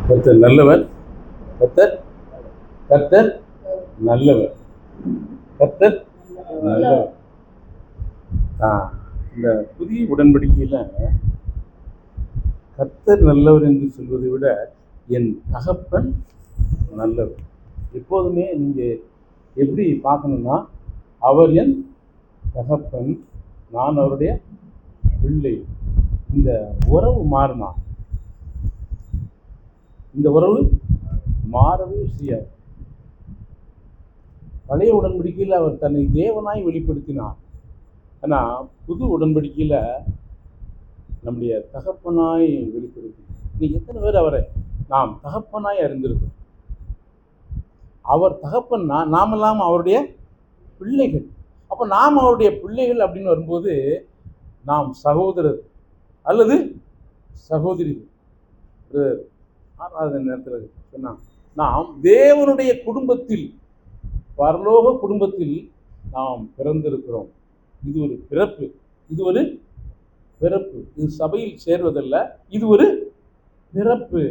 கர்த்தர் நல்லவர். கர்த்தர் கர்த்தர் நல்லவர். கர்த்தர் நல்லவர். இந்த புதிய உடன்படிக்கையில் கர்த்தர் நல்லவர் என்று சொல்வதை விட என் தகப்பன் நல்லவர். எப்போதுமே நீங்கள் எப்படி பார்க்கணும்னா, அவர் என் தகப்பன், நான் அவருடைய பிள்ளை. இந்த உறவு மாறுமா? இந்த உறவு மாறவே செய்யாது. பழைய உடன்படிக்கையில் அவர் தன்னை தேவனாய் வெளிப்படுத்தினார். ஆனால் புது உடன்படிக்கையில் நம்முடைய தகப்பனாய் வெளிப்படுத்தி. இன்னைக்கு எத்தனை பேர் அவரை நாம் தகப்பனாய் அறிந்திருக்கோம்? அவர் தகப்பன், நாமெல்லாம் அவருடைய பிள்ளைகள். அப்போ நாம் அவருடைய பிள்ளைகள் அப்படின்னு வரும்போது நாம் சகோதரர் அல்லது சகோதரிகள். ஆறாவது நேரத்தில் சொன்னான், நாம் தேவனுடைய குடும்பத்தில், பரலோக குடும்பத்தில் நாம் பிறந்திருக்கிறோம். இது ஒரு பிறப்பு. இது ஒரு பிறப்பு. இது சபையில் சேர்வதல்ல, இது ஒரு பிறப்பு.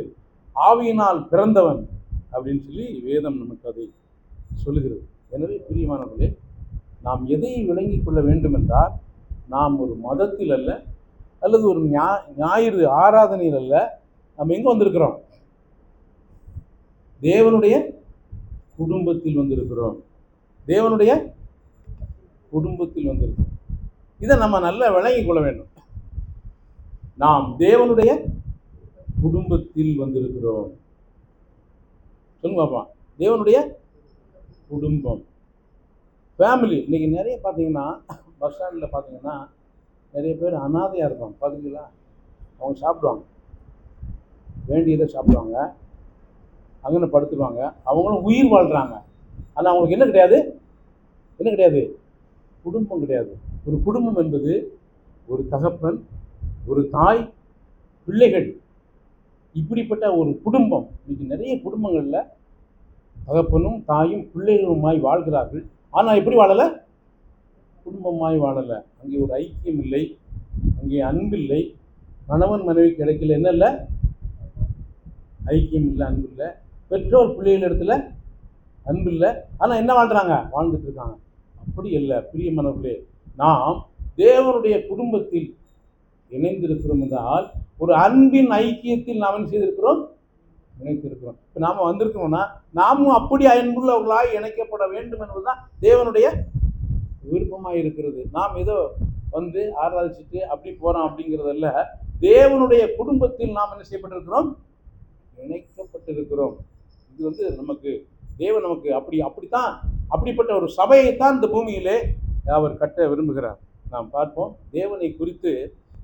ஆவியினால் பிறந்தவன் அப்படின்னு சொல்லி வேதம் நமக்கு அதை சொல்லுகிறது. எனவே பிரியமானவர்களே, நாம் எதை விளங்கிக் கொள்ள வேண்டும் என்றால், நாம் ஒரு மதத்தில் அல்ல, அல்லது ஒரு ஞாயிறு ஆராதனையில் அல்ல, நாம் எங்கே வந்திருக்கிறோம்? தேவனுடைய குடும்பத்தில் வந்திருக்கிறோம். தேவனுடைய குடும்பத்தில் வந்திருக்கிறோம். இதை நம்ம நல்லா விளங்கிக் கொள்ள வேண்டும். நாம் தேவனுடைய குடும்பத்தில் வந்திருக்கிறோம். சொல்லுங்க பாப்பா, தேவனுடைய குடும்பம், ஃபேமிலி. இன்னைக்கு நிறைய பார்த்தீங்கன்னா, பஸ் ஸ்டாண்டில் பார்த்தீங்கன்னா நிறைய பேர் அனாதையாக இருப்பாங்க. பார்த்தீங்களா? அவங்க சாப்பிடுவாங்க, வேண்டியதை சாப்பிடுவாங்க, அங்கே படுத்துக்குவாங்க, அவங்களும் உயிர் வாழ்கிறாங்க. ஆனால் அவங்களுக்கு என்ன கிடையாது? என்ன கிடையாது? குடும்பம் கிடையாது. ஒரு குடும்பம் என்பது ஒரு தகப்பன், ஒரு தாய், பிள்ளைகள், இப்படிப்பட்ட ஒரு குடும்பம். இன்னைக்கு நிறைய குடும்பங்களில் தகப்பனும் தாயும் பிள்ளைகளுமாய் வாழ்கிறார்கள். ஆனால் எப்படி வாழலை? குடும்பமாய் வாழலை. அங்கே ஒரு ஐக்கியம் இல்லை, அங்கே அன்பில்லை. கணவன் மனைவி கிடைக்கல, என்ன இல்லை? ஐக்கியம் இல்லை, அன்பு இல்லை. பெற்றோர் பிள்ளைகள் இடத்துல அன்பு இல்லை. ஆனால் என்ன வாழ்கிறாங்க? வாழ்ந்துட்டு இருக்காங்க. அப்படி இல்லை பிரியமானவர்களே. நாம் தேவனுடைய குடும்பத்தில் இணைந்திருக்கிறோம் என்றால், ஒரு அன்பின் ஐக்கியத்தில் நாம் என்ன செய்திருக்கிறோம்? இணைத்திருக்கிறோம். இப்போ நாம் வந்திருக்கிறோம்னா, நாமும் அப்படி அன்புள்ளவர்களாய் இணைக்கப்பட வேண்டும் என்பதுதான் தேவனுடைய விருப்பமாக இருக்கிறது. நாம் ஏதோ வந்து ஆராதிச்சுட்டு அப்படி போகிறோம் அப்படிங்கிறதல்ல. தேவனுடைய குடும்பத்தில் நாம் என்ன செய்யப்பட்டிருக்கிறோம்? இணைக்கப்பட்டிருக்கிறோம். இது நமக்கு தேவன் நமக்கு அப்படித்தான், அப்படிப்பட்ட ஒரு சபையைத்தான் இந்த பூமியிலே அவர் கட்ட விரும்புகிறார். நாம் பார்ப்போம். தேவனை குறித்து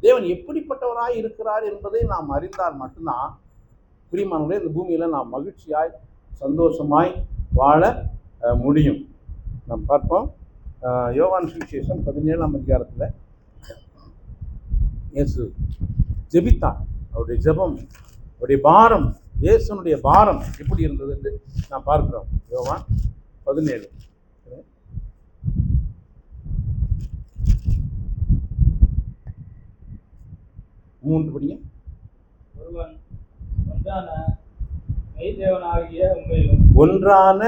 தேவன் எப்படிப்பட்டவராய் இருக்கிறார் என்பதை நாம் அறிந்தால் மட்டும்தான் பிரியமானவர்களே, இந்த பூமியில் நாம் மகிழ்ச்சியாய் சந்தோஷமாய் வாழ முடியும். நாம் பார்ப்போம். யோவான் சுவிசேஷம் 17ஆம் அதிகாரத்தில் இயேசு ஜெபித்தார். அவருடைய ஜெபம், அவருடைய பாரம், இயேசுனுடைய பாரம் எப்படி இருந்தது என்று நாம் பார்க்கிறோம். யோவான் 17 3 படிங்க. ஒன்றான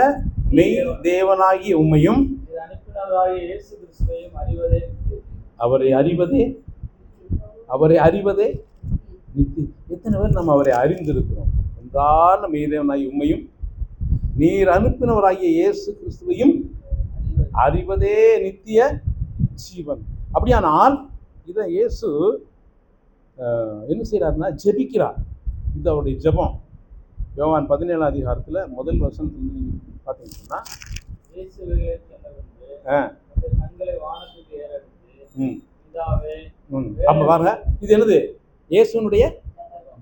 மெய் தேவனாகிய உம்மையும் அவரை அறிவதே நித்திய. எத்தனை பேர் நம்ம அவரை அறிந்திருக்கிறோம்? ஒன்றான மெய் தேவனாகிய உம்மையும் நீர் அனுப்பினவராகிய இயேசு கிறிஸ்துவையும் அறிவதே நித்திய ஜீவன். அப்படியானால் இதை இயேசு என்ன செய்யறாருன்னா ஜெபிக்கிறார். இது அவருடைய ஜெபம். யோவான் 17ஆம் அதிகாரத்தில் முதல் வசனத்துல பார்த்தீங்கன்னா, அப்ப பாருங்க, இது என்னது? இயேசுனுடைய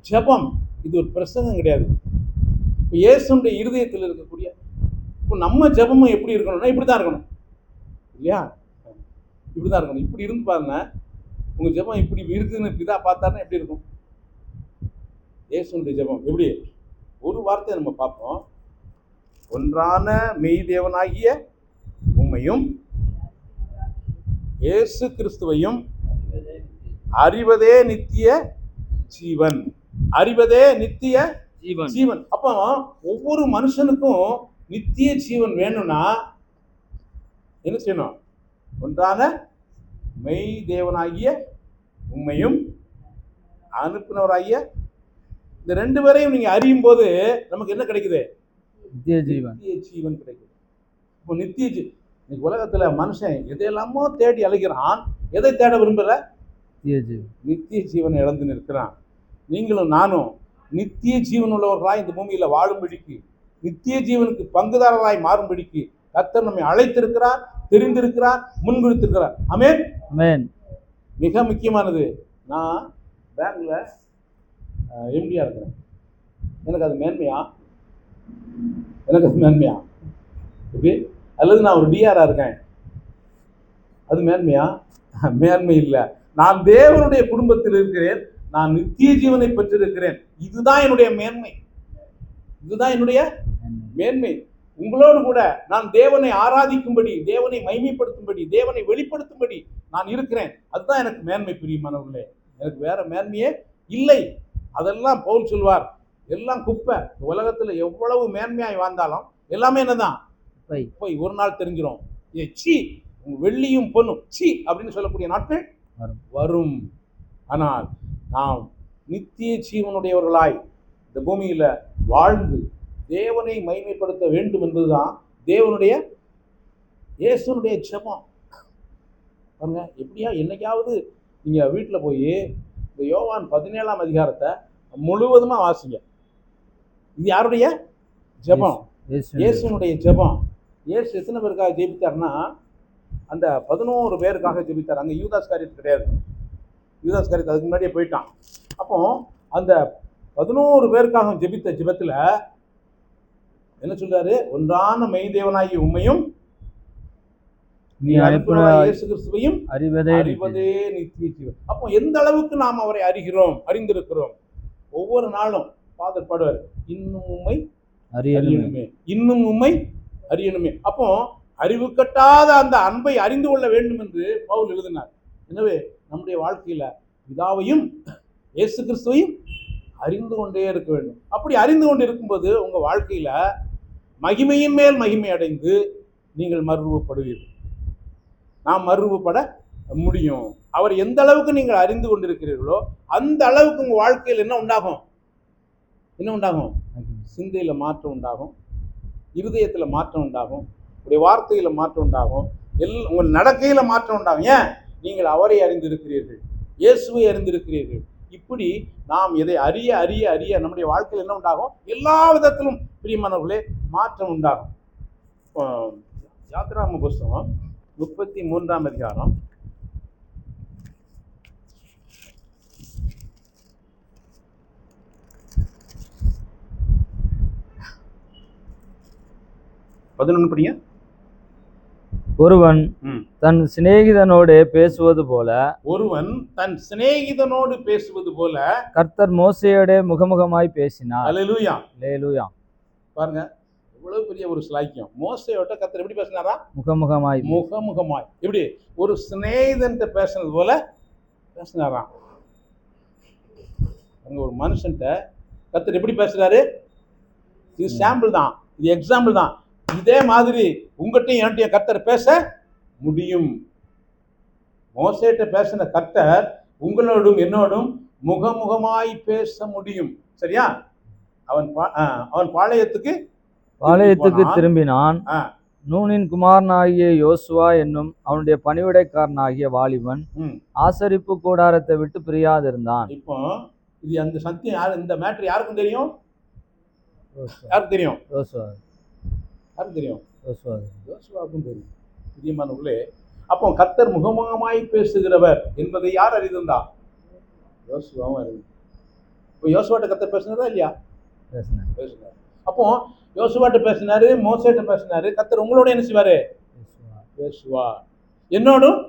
ஜெபம். இது ஒரு பிரசங்கம் கிடையாது. இப்போ இயேசுனுடைய இருதயத்தில் இருக்கக்கூடிய, இப்போ நம்ம ஜெபமும் எப்படி இருக்கணும்னா இப்படிதான் இருக்கணும், இல்லையா? இப்படிதான் இருக்கணும். இப்படி இருந்து பாருங்க, உங்க ஜெபம் இப்படி இருக்குன்னு பிதா பார்த்தாருன்னா எப்படி இருக்கும்? இயேசுனுடைய ஜெபம் எப்படி? ஒரு வார்த்தையை நம்ம பார்ப்போம். ஒன்றான மெய் தேவனாகிய உம்மையும் இயேசு கிறிஸ்துவையும் அறிவதே நித்திய ஜீவன். அறிவதே நித்திய ஜீவன். அப்போ ஒவ்வொரு மனுஷனுக்கும் நித்திய ஜீவன் வேணும்னா என்ன செய்யணும்? ஒன்றான மெய் தேவனாகிய உம்மையும் அனுப்பினவராகிய இந்த ரெண்டு பேரையும் நீங்க அறியும் போது நமக்கு என்ன கிடைக்குது? நித்திய ஜீவன் கிடைக்குது. இப்போ இன்னைக்கு உலகத்துல மனுஷன் எதையெல்லாமோ தேடி அழைக்கிறான். எதை தேட விரும்பல? நித்திய ஜீவனை இழந்து நிற்கிறான். நீங்களும் நானும் நித்திய ஜீவன் உள்ளவர்களாய் இந்த பூமியில வாழும்படிக்கு, நித்திய ஜீவனுக்கு பங்குதாரராய் மாறும்படிக்கு கர்த்தர் நம்மை அழைத்திருக்கிறார், தெரிந்திருக்கிறார், முன்குறித்திருக்கிறார். ஆமென், ஆமென். மிக முக்கியமானது, நான் பேங்க்ல எம்டியா இருக்கிறேன். எனக்கு அது மேன்மையா? எப்படி? அல்லது நான் ஒரு டிஆரா இருக்கேன், அது மேன்மையா? மேன்மை இல்லை. நான் தேவனுடைய குடும்பத்தில் இருக்கிறேன், நான் நித்திய ஜீவனை பெற்றிருக்கிறேன். இதுதான் என்னுடைய மேன்மை. உங்களோடு கூட நான் தேவனை ஆராதிக்கும்படி, தேவனை மைமைப்படுத்தும்படி, தேவனை வெளிப்படுத்தும்படி நான் இருக்கிறேன். அதுதான் எனக்கு மேன்மை. பிரியமானவர்களே, எனக்கு வேற மேன்மையே இல்லை. அதெல்லாம் பவுல் சொல்வார், எல்லாம் குப்பை. உலகத்துல எவ்வளவு மேன்மையாய் வாழ்ந்தாலும் எல்லாமே என்னதான்? போய் ஒரு நாள் தெரிஞ்சிடும். சி, வெள்ளியும் பொண்ணும் சி அப்படின்னு சொல்லக்கூடிய நாட்கள் வரும். ஆனால் நாம் நித்திய ஜீவனுடையவர்களாய் இந்த பூமியில வாழ்ந்து தேவனை மகிமைப்படுத்த வேண்டும் என்பதுதான் தேவனுடைய இயேசுனுடைய ஜெபம். பாருங்க, எப்படியா என்னைக்காவது நீங்க வீட்டில் போய் இந்த யோவான் 17ஆம் அதிகாரத்தை முழுவதுமா வாசிங்க. இது யாருடைய ஜெபம்? இயேசுனுடைய ஜெபம். இயேசு எத்தனை பேருக்காக ஜெபித்தார்னா, அந்த 11 பேருக்காக ஜெபித்தார். அங்கே யூதாஸ் காரியத்து கிடையாது. யூதாஸ் காரியத்து அதுக்கு முன்னாடியே போயிட்டான். அப்போ அந்த 11 பேருக்காக ஜெபித்த ஜெபத்தில் என்ன சொல்றாரு? ஒன்றான மெய்தேவனாகி உம்மையும் நீ இயேசு கிறிஸ்துவையும் அறிவதே நித்திய ஜீவன். அப்போ எந்த அளவுக்கு நாம் அவரை அறிந்திருக்கிறோம்? ஒவ்வொரு நாளும் ஃபாதர் பாடுவார், இன்னும் உம்மை அறியணுமே. அப்போ அறிவு கட்டாத அந்த அன்பை அறிந்து கொள்ள வேண்டும் என்று பவுல் எழுதினார். எனவே நம்முடைய வாழ்க்கையில பிதாவையும் இயேசு கிறிஸ்துவையும் அறிந்து கொண்டே இருக்க வேண்டும். அப்படி அறிந்து கொண்டு இருக்கும்போது உங்க வாழ்க்கையில மகிமையின் மேல் மகிமை அடைந்து நீங்கள் மறுரூபப்படுவீர்கள். நாம் மறுரூபப்பட முடியும். அவர் எந்த அளவுக்கு நீங்கள் அறிந்து கொண்டிருக்கிறீர்களோ அந்த அளவுக்கு உங்க வாழ்க்கையில் என்ன உண்டாகும்? சிந்தையில மாற்றம் உண்டாகும், இருதயத்துல மாற்றம் உண்டாகும், உங்களுடைய வார்த்தையில மாற்றம் உண்டாகும், உங்கள் நடக்கையில மாற்றம் உண்டாகும். ஏன்? நீங்கள் அவரை அறிந்திருக்கிறீர்கள், இயேசுவை அறிந்திருக்கிறீர்கள். இப்படி நாம் இதை அறிய அறிய அறிய நம்முடைய வாழ்க்கையில் என்ன உண்டாகும்? எல்லா விதத்திலும் பிரியமானவர்களே மாற்றம் உண்டாகும். யாத்திராகம புஸ்தகம் 33ஆம் அதிகாரம் 11 படிங்க. ஒருவன் தன் சிநேகிதனோடு பேசுவது போல கர்த்தர் மோசேயோட முகமுகமாய் பேசினார். அல்லேலூயா, அல்லேலூயா. பாருங்க, இவ்வளவு பெரிய ஒரு ஸ்லாக்கியம். மோசேயோட கர்த்தர் எப்படி பேசினாரா? முகமுகமாய். எப்படி? ஒரு சிநேகிதன்ட்ட பேசுனது போல பேசினாராம். அங்க ஒரு மனுஷன்ட்ட கர்த்தர் எப்படி பேசுறாரு? இது சாம்பிள் தான், இது எக்ஸாம்பிள் தான். இதே மாதிரி உங்கள்கிட்டையும் என்கிட்டயும் கர்த்தர் பேச முடியும். மோசேட்ட பேசின கர்த்தர் உங்களோடும் என்னோடும் முகமுகமாய் பேச முடியும். சரியா? அவன் பாளையத்துக்கு திரும்பினான். நூனின் குமாரனாகிய யோசுவா என்னும் அவனுடைய பணிவிடைக்காரனாகிய வாலிபன் ஆசரிப்பு கூடாரத்தை விட்டு பிரியாதிருந்தான். இப்போ இது அந்த சத்தியம் யாரு? இந்த மேட்டர் யாருக்கும் தெரியும்? யாருக்கு தெரியும்? யாருக்கு தெரியும்? யோசுவாவுக்கும் தெரியும். பிரியமானவர்களே, அப்போ கர்த்தர் முகமுகமாய் பேசுகிறவர் என்பதை யார் அறிந்திருந்தா? யோசுவாவும் அறிந்து. இப்போ யோசுவாட்ட கர்த்தர் பேசினதா இல்லையா? பேசினார். அப்போ யோசுவாட்ட பேசினாரு, மோசேட்ட பேசினாரு. கர்த்தர் உங்களோட என்ன செய்வாரு? பேசுவார். என்னோடும்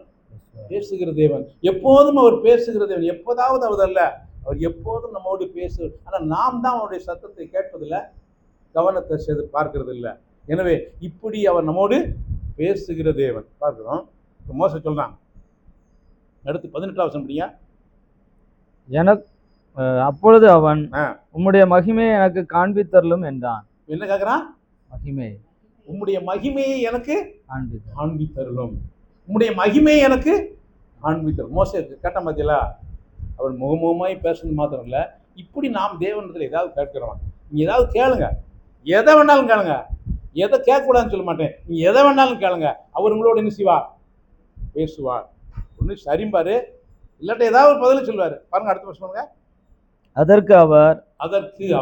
பேசுகிற தேவன். எப்போதும் அவர் பேசுகிற தேவன். எப்போதாவது அவதல்ல, அவர் எப்போதும் நம்மோடு பேசு. ஆனால் நாம் தான் அவருடைய சத்தத்தை கேட்பதில்லை, கவனத்தை செய்து பார்க்கறது இல்லை. எனவே இப்படி அவர் நம்மோடு பேசுகிற தேவன் பார்க்கிறோம். மோசே சொல்றான், அடுத்து 18ஆம் வசனம் படிங்க. அப்பொழுது அவன், ஆ. உம்முடைய மகிமையை எனக்கு காண்பித்தருளும் என்றான். என்ன கேட்குறான்? மகிமை உம்முடைய மகிமையை எனக்கு காண்பித்தருளும். காண்பித்தருளும். உம்முடைய மகிமையை எனக்கு காண்பித்தருளும். மோசே கேட்ட மத்தியிலா அவன் முகமுகமாய் பேசுறது மாத்திரம் இல்லை, இப்படி நாம் தேவனிடத்தில் ஏதாவது கேட்கிறோம். நீங்கள் ஏதாவது கேளுங்க, எதை வேணாலும் கேளுங்க, எதை கேட்கக்கூடாதுன்னு சொல்ல மாட்டேன், நீங்கள் எதை வேணாலும் கேளுங்க, அவர் உங்களோட என்ன செய்வார்? பேசுவார். ஒன்று சரிம்பாரு, இல்லாட்ட ஏதாவது ஒரு பதில் சொல்லுவார். பாருங்க, அடுத்த வருஷம் பாருங்க. அதற்கு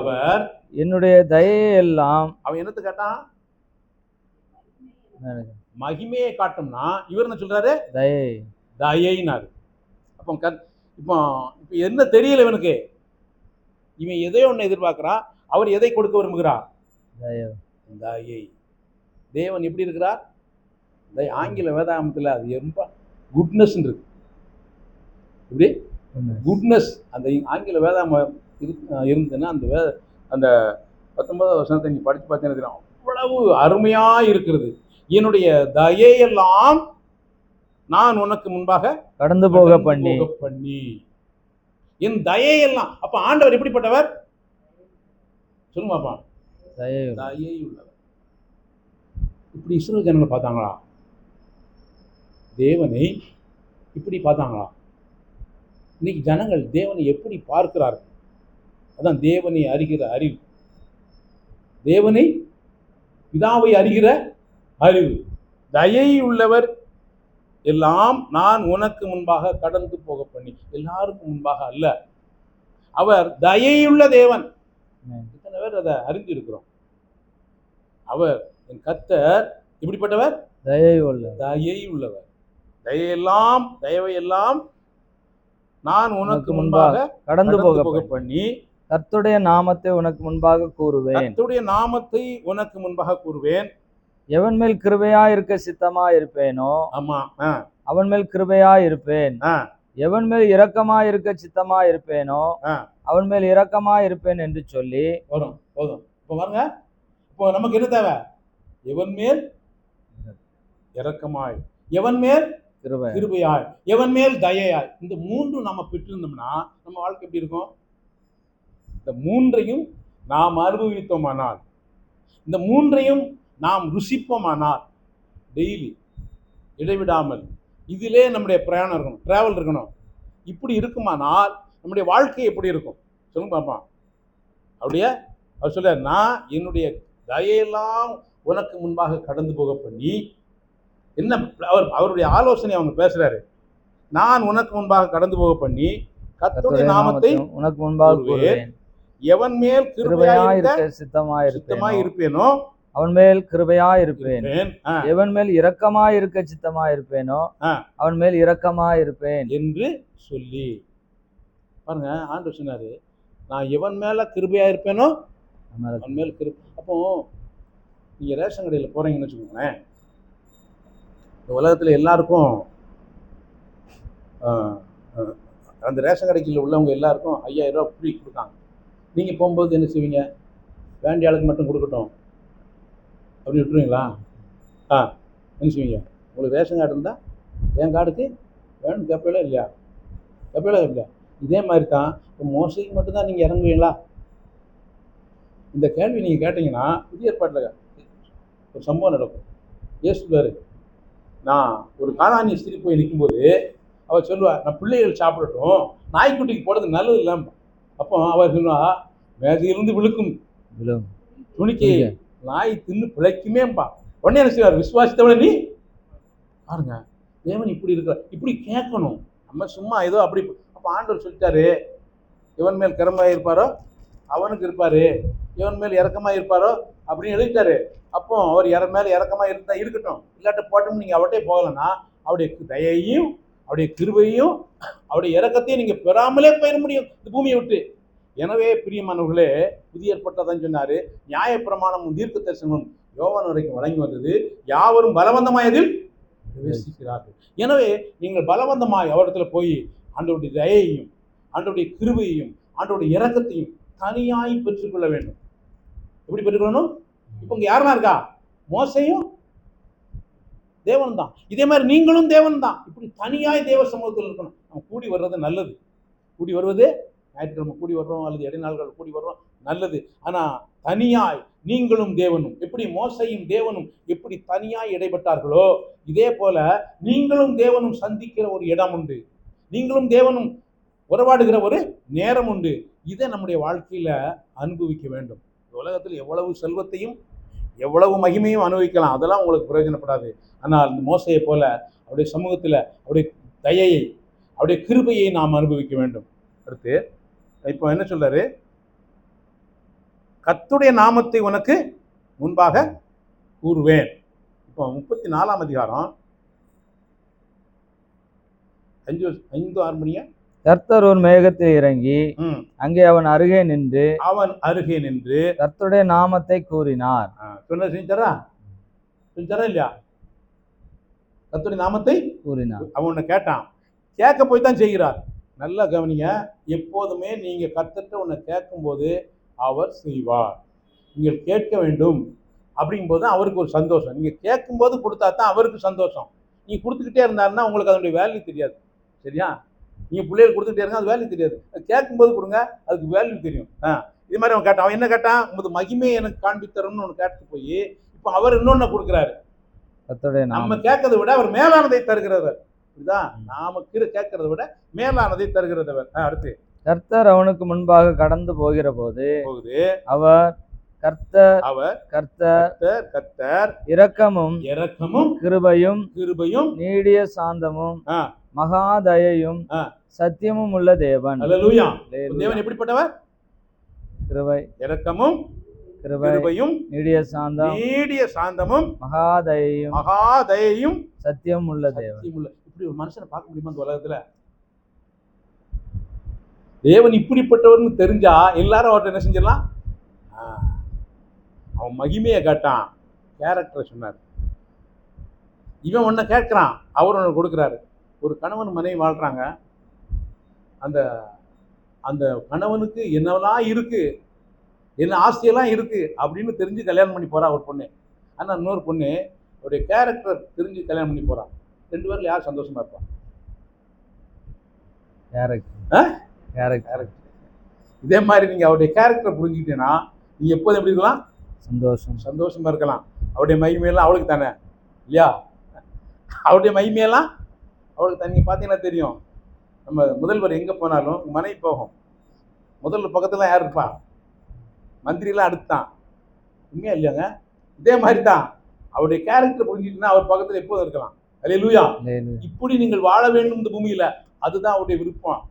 அவர், என்னுடைய தயையை எல்லாம், அவன் என்னத்து கேட்டான்? மகிமையை காட்டும்னா இவர் என்ன சொல்றாரு? தயைனாரு. அப்போ இப்போ இப்போ என்ன தெரியல இவனுக்கு? இவன் எதையோ ஒன்று எதிர்பார்க்கிறான். அவர் எதை கொடுக்க விரும்புகிறார்? தயை. தேவன் எப்படி இருக்கிறார்? ஆங்கில வேதாகமத்தில் அது ரொம்ப குட்னஸ் இருக்கு. இப்படி குட்னஸ் அந்த ஆங்கில வேதாகமம் இருந்ததுன்னா அந்த 19வது வசனத்தை நீ படித்து பார்த்தீங்கன்னா அவ்வளவு அருமையா இருக்கிறது. என்னுடைய தயையெல்லாம் நான் உனக்கு முன்பாக கடந்து போக பண்ணி என் தயையெல்லாம். அப்ப ஆண்டவர் எப்படிப்பட்டவர் சொல்லுங்கப்பா? தயை உள்ளவர். இப்படி இஸ்ரவேல் ஜனங்கள் பார்த்தாங்களா? தேவனை இப்படி பார்த்தாங்களா? இன்னைக்கு ஜனங்கள் தேவனை எப்படி பார்க்கிறார்கள்? அதான் தேவனை அறிகிற அறிவு, தேவனை பிதாவை அறிகிற அறிவு. தயை உள்ளவர் எல்லாம் நான் உனக்கு முன்பாக கடந்து போக பண்ணி. எல்லாருக்கும் முன்பாக அல்ல, அவர் தயையுள்ள தேவன். இத்தனை பேர் அதை அறிந்திருக்கிறோம். அவர் என் கர்த்தர் எப்படிப்பட்டவர்? தயை உள்ளவர். தயவையெல்லாம் நான் உனக்கு முன்பாக கடந்து போக பண்ணி கர்த்தருடைய நாமத்தை உனக்கு முன்பாக கூறுவேன். எவன் மேல் கிருபையா இருக்க சித்தமா இருப்பேனோ, ஆமா, அவன் மேல் கிருபையா இருப்பேன். எவன் மேல் இரக்கமா இருக்க சித்தமா இருப்பேனோ, அவன் மேல் இரக்கமா இருப்பேன் என்று சொல்லி வரும். போதும். இப்போ பாருங்க, இப்போ நமக்கு என்ன தேவை? எவன் மேல் இரக்கமாய், எவன் மேல் கிருபையாய், எவன் மேல் தயையாய். இந்த மூன்று நாம பெற்றிருந்தோம்னா நம்ம வாழ்க்கை எப்படி இருக்கும்? இந்த மூன்றையும் நாம் அனுபவித்தோமானால், இந்த மூன்றையும் நாம் ருசிப்போமானால், டெய்லி இடைவிடாமல் இதிலே நம்முடைய பிரயாணம் இருக்கணும், டிராவல் இருக்கணும். இப்படி இருக்குமானால் நம்முடைய வாழ்க்கை எப்படி இருக்கும் சொல்லுங்க பாப்பா? அப்படியே அவர் சொல்ல, நான் என்னுடைய தயையெல்லாம் உனக்கு முன்பாக கடந்து போக பண்ணி, என்ன அவருடைய ஆலோசனை அவங்க பேசுறாரு. நான் உனக்கு முன்பாக கடந்து போக பண்ணி கர்த்தருடைய நாமத்தை உனக்கு முன்பாக கூறுவேன். எவன் மேல் கிருபையாய் இருக்க சித்தமாய் இருப்பேனோ அவன் மேல் கிருபையாய் இருப்பேன். எவன் மேல் இரக்கமாய் இருக்க சித்தமாய் இருப்பேனோ அவன் மேல் இரக்கமாய் இருப்பேன் என்று சொல்லி பாருங்க. ஆண்டவர் சொன்னாரு, நான் எவன் மேல கிருபையா இருப்பேனோ அவன் மேல் கிருபை. அப்போ நீங்க ரேஷன் கடையில் போறீங்கன்னு வச்சுக்கோங்களேன், இந்த உலகத்துல எல்லாருக்கும் அந்த ரேஷன் கடைக்குள்ள உள்ளவங்க எல்லாருக்கும் 5000 ரூபா ஃப்ரீ கொடுத்தாங்க. நீங்க போகும்போது என்ன செய்வீங்க? வேண்டிய ஆளுக்கு மட்டும் கொடுக்கட்டும் அப்படின்னு விட்டுருவீங்களா? என்ன செய்வீங்க? உங்களுக்கு ரேஷன் கார்டு இருந்தால் என் கார்டுக்கு வேணும் கேட்பீங்களா இல்லையா? கேட்பீங்களா இல்லையா? இதே மாதிரி தான் இப்போ மோசடிக்கு மட்டும்தான் நீங்கள் இறங்குவீங்களா? இந்த கேள்வி நீங்கள் கேட்டிங்கன்னா புதிய ஏற்பாட்டில் ஒரு சம்பவம் நடக்கும். ஏசுவார், நான் ஒரு காணானிய ஸ்திரீ போய் நிற்கும்போது அவர் சொல்லுவார், நான் பிள்ளைகள் சாப்பிடட்டும், நாய்க்குட்டிக்கு போடுறது நல்லது இல்லாமல். அப்போ அவர் சொல்லுவா, மேதையிலிருந்து விழுக்கும் துணிக்கு நாய் தின்னு பிழைக்குமேப்பா. உடனே என்ன செய்வார்? விசுவாசித்தவளை நீ பாருங்க, தேவன் இப்படி இருக்கிறார். இப்படி கேட்கணும் நம்ம, சும்மா ஏதோ அப்படி. அப்போ ஆண்டவர் சொல்லிட்டாரு, இவன் மேல் கிரமமாக இருப்பாரோ அவனுக்கு இருப்பாரு, இவன் மேல் இறக்கமாக இருப்பாரோ அப்படின்னு எழுதிட்டாரு. அப்போ அவர் மேலே இறக்கமாக இருந்தா இருக்கட்டும், இல்லாட்ட போட்டோம். நீங்கள் அவட்டே போகலன்னா அவருடைய தயையும் அவருடைய கிருபையும் அவருடைய இறக்கத்தையும் நீங்கள் பெறாமலே போயிட முடியும் இந்த பூமியை விட்டு. எனவே பிரியமானவர்களே, புதிய ஏற்பட்டதான் சொன்னாரு, நியாயப்பிரமாணமும் தீர்க்க தரிசனமும் யோவான் வரைக்கும் வழங்கி வந்தது, யாவரும் பலவந்தமாயதில் பிரவேசிக்கிறார்கள். எனவே நீங்கள் பலவந்தமாய் அவரிடத்துல போய் ஆண்டவருடைய தயையையும் ஆண்டவருடைய கிருபையையும் ஆண்டவருடைய இரக்கத்தையும் தனியாய் பெற்றுக்கொள்ள வேண்டும். எப்படி பெற்றுக்கொள்ளணும்? இப்போ இங்க யாரெல்லாம் இருக்கா? மோசையும் தேவன் தான், இதே மாதிரி நீங்களும் தேவன் தான். இப்படி தனியாய் தேவ சமூகத்தில் இருக்கணும். நம்ம கூடி வர்றது நல்லது, கூடி வருவது ஞாயிற்றுக்கிழமை கூடி வர்றோம் அல்லது இடைநாள்கள் கூடி வர்றோம், நல்லது. ஆனால் தனியாய் நீங்களும் தேவனும் எப்படி மோசையும் தேவனும் எப்படி தனியாய் இடைப்பட்டார்களோ, இதே போல நீங்களும் தேவனும் சந்திக்கிற ஒரு இடம் உண்டு, நீங்களும் தேவனும் உறவாடுகிற ஒரு நேரம் உண்டு. இதை நம்முடைய வாழ்க்கையில அனுபவிக்க வேண்டும். உலகத்தில் எவ்வளவு செல்வத்தையும் எவ்வளவு மகிமையும் அனுபவிக்கலாம், அதெல்லாம் உங்களுக்கு பிரயோஜனப்படாது. ஆனால் இந்த மோசையை போல அவருடைய சமூகத்தில் அவருடைய தயையை அவருடைய கிருபையை நாம் அனுபவிக்க வேண்டும். அடுத்து இப்போ என்ன சொல்றாரு? கர்த்தருடைய நாமத்தை உனக்கு முன்பாக கூறுவேன். இப்போ 34ஆம் அதிகாரம் 5-6 மணியா? கர்த்தர் ஒரு மேகத்தில் இறங்கி அங்கே அவன் அருகே நின்று கர்த்தருடைய நாமத்தை கூறினார். சொன்ன செஞ்சாரா இல்லையா? கர்த்தருடைய நாமத்தை கூறினார். அவன் உன்னை கேட்டான், கேட்க போய் தான் செய்கிறார். நல்லா கவனிங்க, எப்போதுமே நீங்க கர்த்தர்ட்ட உன்னை கேட்கும்போது அவர் செய்வார். நீங்கள் கேட்க வேண்டும் அப்படிங்கும்போது அவருக்கு ஒரு சந்தோஷம். நீங்க கேட்கும்போது கொடுத்தா தான் அவருக்கு சந்தோஷம். நீங்க கொடுத்துக்கிட்டே இருந்தாருன்னா உங்களுக்கு அதனுடைய வேல்யூ தெரியாது. சரியா? நீங்க பிள்ளைகள் கொடுத்துக்கிட்டே இருங்க, அது வேல்யூ தெரியாது. கேட்கும்போது கொடுங்க, அதுக்கு வேல்யூ தெரியும். இது மாதிரி அவன் கேட்டான். அவன் என்ன கேட்டான்? உமது மகிமையை எனக்கு காண்பித்தரணும்னு ஒன்று கேட்டு போய் இப்போ அவர் இன்னொன்னு கொடுக்குறாரு. நம்ம கேட்கறதை விட அவர் மேலானதை தருகிறவர். இதுதான் நாம கேட்கறதை விட மேலானதை தருகிறவர். அடுத்து கர்த்தர் அவனுக்கு முன்பாக கடந்து போகிற போது அவர் கர்த்தர் இரக்கமும் கிருபையும் நீடிய சாந்தமும் மகாதயையும் சத்தியமும் உள்ள தேவன். அல்லேலூயா. தேவன் எப்படிப்பட்டவர்? கிருபை, இரக்கமும் கிருபையும் நீடிய சாந்தமும் மகாதயையும் சத்தியம் உள்ள தேவன். இப்படி ஒரு மனுஷனை பார்க்க முடியுமா இந்த உலகத்துல? தேவன் இப்படிப்பட்டவர்னு தெரிஞ்சா எல்லாரும் அவர்கிட்ட என்ன செஞ்சிடலாம்? அவன் மகிமையை கேட்டான், கேரக்டரை சொன்னார். இவன் ஒன்ன கேட்கிறான், அவர் ஒன்று கொடுக்குறாரு. ஒரு கணவன் மனைவி வாழ்றாங்க. அந்த அந்த கணவனுக்கு என்னவெல்லாம் இருக்கு, என்ன ஆசையெல்லாம் இருக்கு அப்படின்னு தெரிஞ்சு கல்யாணம் பண்ணி போறா ஒரு பொண்ணு. ஆனால் இன்னொரு பொண்ணு அவருடைய கேரக்டர் தெரிஞ்சு கல்யாணம் பண்ணி போறான். 2 பேர்ல யார் சந்தோஷமா இருப்பான்? இதே மாதிரி நீங்க அவருடைய கேரக்டர் புரிஞ்சுக்கிட்டீங்கன்னா நீங்க எப்போதும் எப்படி இருக்கலாம்? சந்தோஷமா இருக்கலாம். அவருடைய மகிமையெல்லாம் அவளுக்கு தானே இல்லையா? அவருடைய மகிமையெல்லாம் அவளுக்கு தான். நீங்க பார்த்தீங்கன்னா தெரியும், நம்ம முதல்வர் எங்கே போனாலும் மனைவி போகும். முதல்வர் பக்கத்தில் யார் இருப்பா? மந்திரிலாம் அடுத்தான். உண்மையா இல்லையாங்க? இதே மாதிரி தான் அவருடைய கேரக்டர் புரிஞ்சுட்டுன்னா அவர் பக்கத்தில் எப்போதும் இருக்கலாம். அல்லேலூயா. இப்படி நீங்கள் வாழ வேண்டும் இந்த பூமியில. அதுதான் அவருடைய விருப்பம்.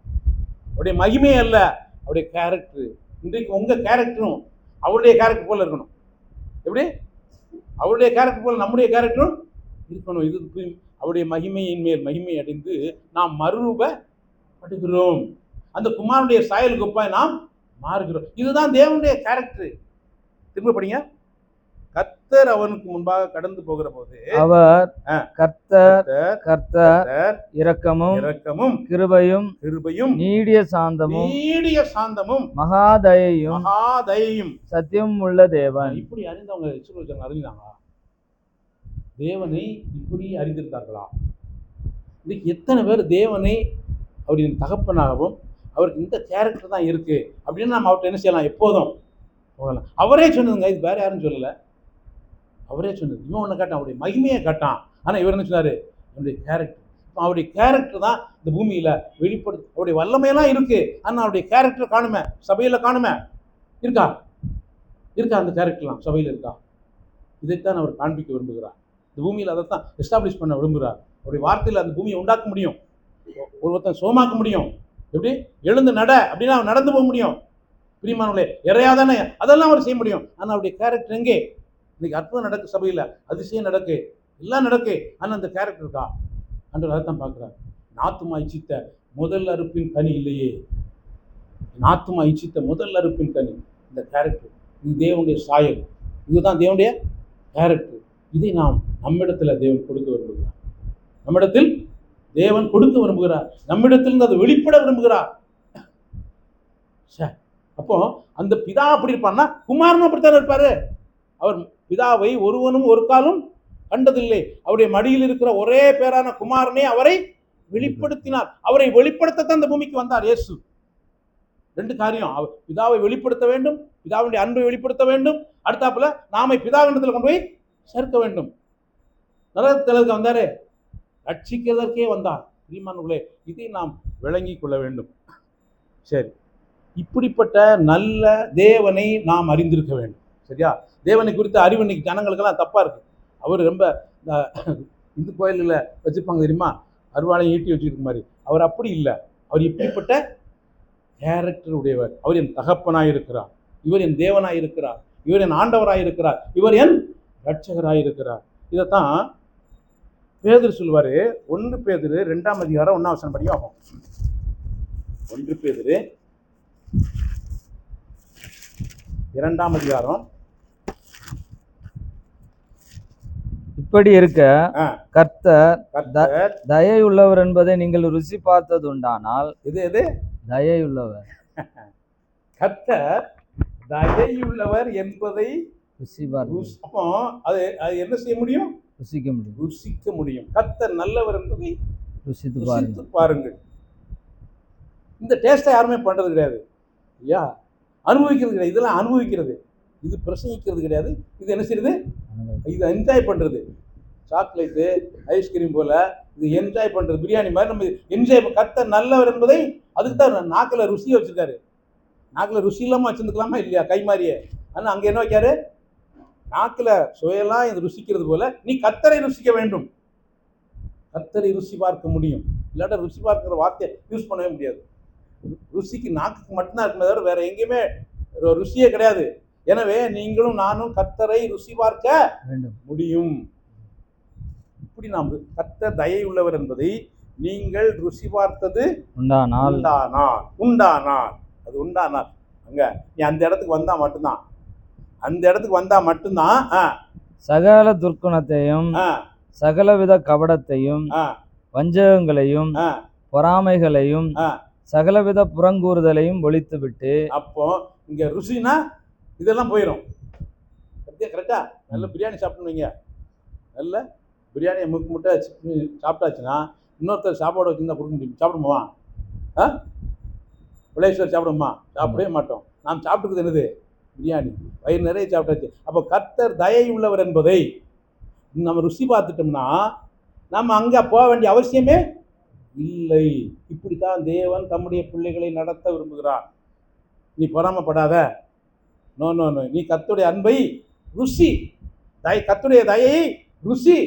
அவருடைய மகிமை அல்ல, அவருடைய கேரக்டர். இன்றைக்கு உங்க கேரக்டரும் அவருடைய கேரக்டர் போல இருக்கணும். எப்படி? அவருடைய கேரக்டர் போல நம்முடைய கேரக்டரும் இருக்கணும். இது அவருடைய மகிமையின் மேல் மகிமை அடைந்து நாம் மறுரூபப்படுகிறோம். அந்த குமாரனுடைய சாயலுக்கு ஒப்பாய் நாம் மாறுகிறோம். இதுதான் தேவனுடைய கேரக்டர். திரும்ப படிங்க. கர்த்தர் அவனுக்கு முன்பாக கடந்து போகிற போது அவர் கர்த்தர் இரக்கமும் கிருபையும் நீடிய சாந்தமும் மகாதயையும் சத்தியம் உள்ள தேவன். இப்படி அறிந்தவங்க அறிந்தாங்க. தேவனை இப்படி அறிந்திருந்தார்களா? இன்னைக்கு எத்தனை பேர் தேவனை அவருடைய தகப்பனாகவும் அவருக்கு இந்த கேரக்டர் தான் இருக்கு அப்படின்னு நம்ம அவர்கிட்ட என்ன செய்யலாம்? எப்போதும் போகலாம். அவரே சொன்னதுங்க, இது வேற யாரும் சொல்லலை. அவரே சொன்னது. இவன் ஒன்று கேட்டான், அவருடைய மகிமையை கேட்டான். ஆனால் இவர் என்ன சொன்னாரு? அவருடைய கேரக்டர். இப்போ அவருடைய கேரக்டர் தான் இந்த பூமியில வெளிப்படுத்து. அவருடைய வல்லமையெல்லாம் இருக்கு, ஆனால் அவருடைய கேரக்டர் காணுமே, சபையில காணுமே. இருக்கா? அந்த கேரக்டர்லாம் சபையில் இருக்கா? இதைத்தான் அவர் காண்பிக்க விரும்புகிறார். இந்த பூமியில் அதைத்தான் எஸ்டாப்ளிஷ் பண்ண விரும்புகிறார். அவருடைய வார்த்தையில் அந்த பூமியை உண்டாக்க முடியும், ஒருத்தன் சோமாக்க முடியும். எப்படி? எழுந்து நட அப்படின்னா அவன் நடந்து போக முடியும். பிரியமானவர்களே, இறையாதானே அதெல்லாம் அவர் செய்ய முடியும். ஆனால் அவருடைய கேரக்டர் எங்கே? இன்னைக்கு அற்புதம் நடக்கு, சபையில் அதிசயம் நடக்கு, எல்லாம் நடக்கு, ஆனால் அந்த கேரக்டர் இருக்கா? அன்று அதைத்தான் பார்க்குறார். நாத்துமா இச்சித்த முதல் அறுப்பின் கனி இல்லையே. நாத்துமா இச்சித்த முதல் அறுப்பின் கனி இந்த கேரக்டர். இது தேவனுடைய சாயல், இதுதான் தேவனுடைய கேரக்டர். இதை நாம் நம்மிடத்தில் தேவன் கொடுக்க விரும்புகிறார். நம்மிடத்தில் தேவன் கொடுக்க விரும்புகிறார். நம்மிடத்திலிருந்து அதை வெளிப்பட விரும்புகிறார். அப்போ அந்த பிதா அப்படி இருப்பான்னா குமாரனும் அப்படித்தான் இருப்பாரு. அவர் பிதாவை ஒருவனும் ஒரு காலும் கண்டதில்லை. அவருடைய மடியில் இருக்கிற ஒரே பேரான குமாரனே அவரை வெளிப்படுத்தினார். அவரை வெளிப்படுத்தத்தான் இந்த பூமிக்கு வந்தார் இயேசு. 2 காரியம். பிதாவை வெளிப்படுத்த வேண்டும், பிதாவுடைய அன்பை வெளிப்படுத்த வேண்டும், அடுத்தாப்புல நாம பிதாவிடத்தில் கொண்டு போய் சேர்க்க வேண்டும். நரகத்திற்கு வந்தாரு, ரட்சிக்கிறதற்கே வந்தார். பிரியமானவர்களே, இதை நாம் விளங்கி கொள்ள வேண்டும். சரி, இப்படிப்பட்ட நல்ல தேவனை நாம் அறிந்திருக்க வேண்டும். சரியா? தேவனை குறித்த அறிவு இன்னைக்கு ஜனங்களுக்கெல்லாம் தப்பா இருக்கு. அவர் ரொம்ப இந்து கோயிலில் வச்சிருப்பாங்க தெரியுமா, அருவாளையும் ஈட்டி வச்சுருக்க மாதிரி. அவர் அப்படி இல்லை. அவர் இப்படிப்பட்ட கேரக்டர் உடையவர். அவர் என் தகப்பனாய் இருக்கிறார், இவர் என் தேவனாய் இருக்கிறார், இவர் என் ஆண்டவராய் இருக்கிறார், இவர் என் ரட்சகராய் இருக்கிறார். இதைத்தான் பேதுரு சொல்வாரு. 1 பேதுரு 2ஆம் அதிகாரம் 1ஆம் வசனம் படியும். 1 பேதுரு 2ஆம் அதிகாரம். இப்படி இருக்க கர்த்தர் தயை உள்ளவர் என்பதை நீங்கள் ருசி பார்த்தது உண்டானால். எது தயை உள்ளவர்? கர்த்தர் தயையுள்ளவர் என்பதை ருசி பார்க்க. அப்போ அது என்ன செய்ய முடியும்? ருசிக்க முடியும். கர்த்தர் நல்லவர் என்பதை ருசித்து பாருங்கள். இந்த டேஸ்ட்டை யாருமே பண்றது கிடையாது. ஐயா, அனுபவிக்கிறது கிடையாது. இதெல்லாம் அனுபவிக்கிறது, இது பிரசங்கிக்கிறது கிடையாது. இது என்ன செய்யுது? இது என்ஜாய் பண்ணுறது. சாக்லேட்டு, ஐஸ்கிரீம் போல் இது என்ஜாய் பண்ணுறது. பிரியாணி மாதிரி நம்ம என்ஜாய். கர்த்தர் நல்லவர் என்பதை அதுக்கு தான் நாக்கில் ருசி வச்சுருக்காரு. நாக்கில் ருசி இல்லாமல் வச்சுருந்துக்கலாமா இல்லையா? கை மாதிரியே. ஆனால் அங்கே என்ன வைக்காரு? நாக்கில் சுவையெல்லாம் இது ருசிக்கிறது போல நீ கர்த்தரை ருசிக்க வேண்டும். கர்த்தரை ருசி பார்க்க முடியும். இல்லாட்ட ருசி பார்க்குற வார்த்தையை யூஸ் பண்ணவே முடியாது. ருசிக்கு நாக்குக்கு மட்டும்தான் இருக்குமே தவிர வேற எங்கேயுமே ருசியே கிடையாது. எனவே நீங்களும் நானும் கர்த்தரை ருசி பார்க்க முடியும். இப்படி நாம் கர்த்தர் தயை உள்ளவர் என்பதை நீங்கள் ருசி பார்த்தது உண்டானால் அது உண்டானால் அங்க நீ அந்த இடத்துக்கு வந்தா மட்டும்தான், அந்த இடத்துக்கு வந்தா மட்டும்தான் சகல துர்க்குணத்தையும், சகலவித கபடத்தையும், வஞ்சகங்களையும், பொறாமைகளையும், சகலவித புறங்கூறுதலையும் ஒழித்து விட்டு. அப்போ இங்க ருசினா இதெல்லாம் போயிடும். கரெக்டா? நல்ல பிரியாணி சாப்பிடுவீங்க. நல்ல பிரியாணியை முட்டை சாப்பிட்டாச்சுன்னா இன்னொருத்தர் சாப்பாடு வச்சுருந்தா கொடுக்க முடியும். சாப்பிடுமா? விளையாட்டு சாப்பிடுமா? சாப்பிடவே மாட்டோம். நாம் சாப்பிட்டுக்கிறது என்னது? பிரியாணி. வயிறு நிறைய சாப்பிட்டாச்சு. அப்போ கர்த்தர் தயை உள்ளவர் என்பதை நம்ம ருசி பார்த்துட்டோம்னா நம்ம அங்கே போக வேண்டிய அவசியமே இல்லை. இப்படித்தான் தேவன் தம்முடைய பிள்ளைகளை நடத்த விரும்புகிறார். நீ பொறாமப்படாத. நோ நோ நோ, நீ கர்த்தருடைய அன்பை ருசி, கர்த்தருடைய தயையை ருசி,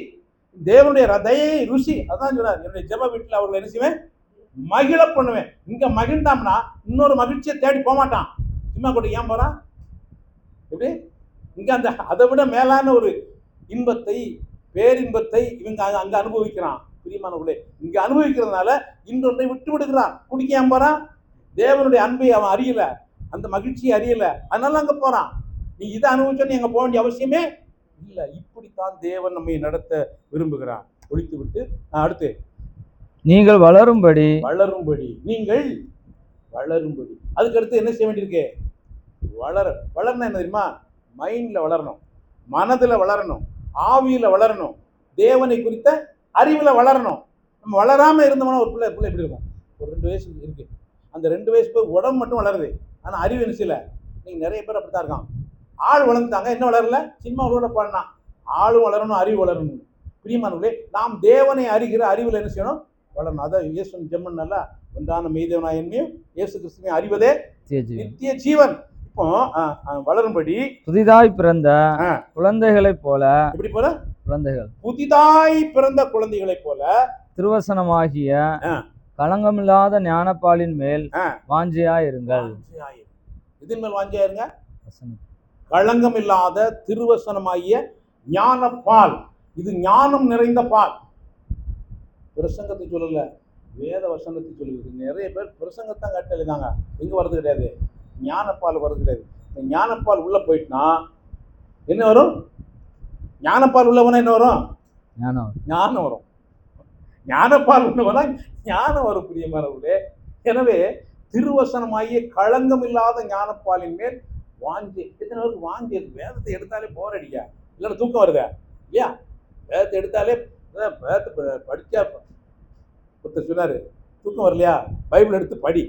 தேவனுடைய தயையை ருசி. அதான் சொன்னார், என்னுடைய ஜெப வீட்டில் அவர்களை என்ன செய்வேன்? மகிழ பண்ணுவேன். இங்க மகிழ்ந்தாம்னா இன்னொரு மகிழ்ச்சியை தேடி போக மாட்டான். சும்மா கூட ஏன் போறான்? எப்படி இங்க அந்த அதை விட மேலான ஒரு இன்பத்தை, பேரின்பத்தை இவங்க அங்க அனுபவிக்கிறான். பிரியமானவர்களே, இங்க அனுபவிக்கிறதுனால இன்னொன்றை விட்டு விடுகிறான். குடிக்க ஏன் போறான்? தேவனுடைய அன்பை அவன் அறியல, அந்த மகிழ்ச்சியை அறியல, அதனால அங்க போறான். நீ இதை அனுபவிச்சா நீ அங்க போக வேண்டிய அவசியமே இல்லை. இப்படித்தான் தேவன் நம்மை நடத்த விரும்புகிறான். ஒழித்து விட்டு அடுத்து நீங்கள் வளரும்படி நீங்கள் வளரும்படி. அதுக்கு அடுத்து என்ன செய்ய வேண்டியிருக்கு? வளரணும். என்ன தெரியுமா? மைண்ட்ல வளரணும், மனதுல வளரணும், ஆவியில வளரணும், தேவனை குறித்த அறிவுல வளரணும். நம்ம வளராம இருந்தோம்னா ஒரு பிள்ளை எப்படி இருக்கும்? ஒரு 2 வயசு இருக்கு, அந்த 2 வயசு போய் உடம்பு மட்டும் வளருது, ஆனா அறிவு என்ன செய்யல. நீங்க நிறைய பேர் அப்படித்தான் இருக்கான். ஆள் வளர்ந்துட்டாங்க, என்ன வளரல? சினிமாவோட பாடினா ஆளும் வளரணும், அறிவு வளரணும். பிரியமானவர்களே, நாம் தேவனை அறிகிற அறிவில் என்ன செய்யணும்? வளரணும். அதான் இயேசு ஜெபம்னால ஒன்றான மெய்தேவனாய் என்னையும் இயேசு கிறிஸ்துவையும் அறிவதே நித்திய ஜீவன். இப்போ வளரும்படி புதிதாய் பிறந்த குழந்தைகளைப் போல, எப்படி போல? குழந்தைகள் புதிதாய் பிறந்த குழந்தைகளைப் போல திருவசனமாகிய களங்கமில்லாத ஞானப்பாலின் மேல் வாஞ்சியாயிருங்கள். இதன் மேல் வாஞ்சியாயிருங்க. களங்கம் இல்லாத திருவசனமாகிய ஞானப்பால். இது ஞானம் நிறைந்த பால். பிரசங்கத்தை சொல்லல, வேத வசனத்தை சொல்லுது. நிறைய பேர் பிரசங்கத்தான் கட்டளிதாங்க, எங்க வர்றது கிடையாது, ஞானப்பால் வர்றது கிடையாது. இந்த ஞானப்பால் உள்ள போயிட்டுனா என்ன வரும்? ஞானப்பால் உள்ளவனா என்ன வரும்? ஞானம் வரும். ஞானப்பால் உள்ளவனா ஞானம் வரும். பிரியமானவர்களே, எனவே திருவசனமாகிய களங்கம் இல்லாத ஞானப்பாலின் மேல் வாஞ்சி. எத்தனை பேருக்கு வாஞ்சி? வேதத்தை எடுத்தாலே போர் அடிக்கா, இல்லைன்னா தூக்கம் வருதா இல்லையா? வேதத்தை எடுத்தாலே வேதத்தை படிச்சா ஒருத்தர் சொன்னாரு, தூக்கம் வரலையா? பைபிள் எடுத்து படி,